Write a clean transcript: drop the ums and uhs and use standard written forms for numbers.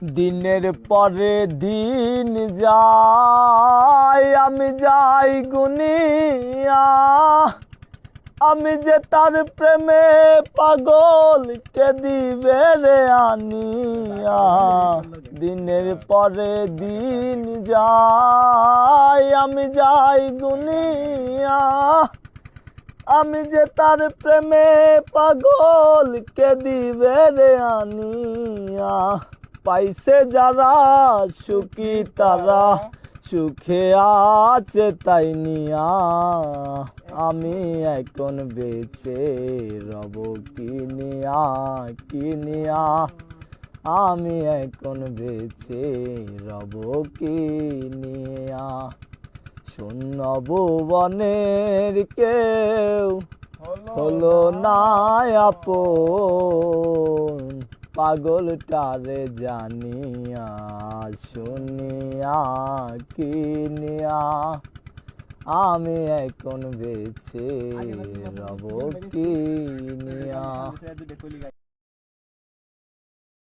দিনের পরে দিন যায় আমি যাই গুনিয়া, আমি যে তার প্রেমে পাগল কে দিবে রে আনিয়া। দিনের পরে দিন যায় আমি যাই গুনিয়া, আমি যে তার প্রেমে পাগল কে দিবে রে আনিয়া। পাইছে যারা সুখী তারা সুখে আছে তাই নিয়া, আমি এখন বেঁচে রব কিনিয়া কিনিয়া, আমি এখন বেঁচে রব কিনিয়া। শূন্য ভুবনের কেউ হলো না আপন, পাগলটারে জানিয়া শুনিয়া কিনিয়া, আমি এখন বেঁচে রব কিনিয়া।